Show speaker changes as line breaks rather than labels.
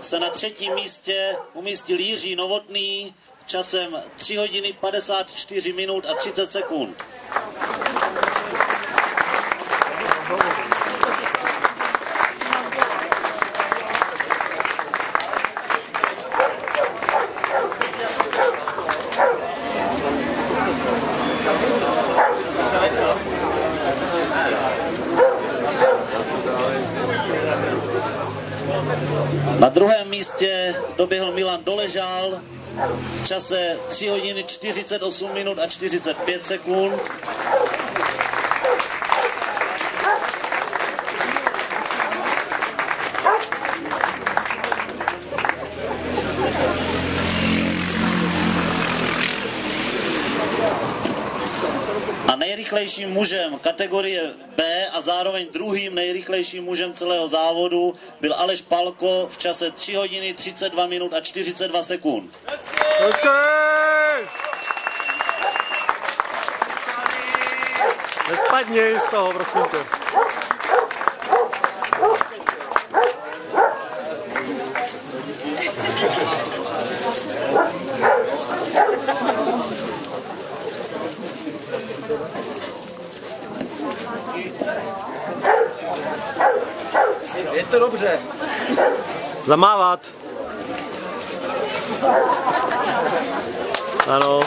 se na 3. místě umístil Jiří Novotný časem 3 hodiny 54 minut a 30 sekund. Na 2. místě doběhl Milan Doležal v čase 3 hodiny 48 minut a 45 sekund. A nejrychlejším mužem kategorie B a zároveň druhým nejrychlejším mužem celého závodu byl Aleš Palko v čase 3 hodiny 32 minut a 42 sekund.
Nespadni z toho, prosím tě.
Je to dobře.
Zamávat. Ano.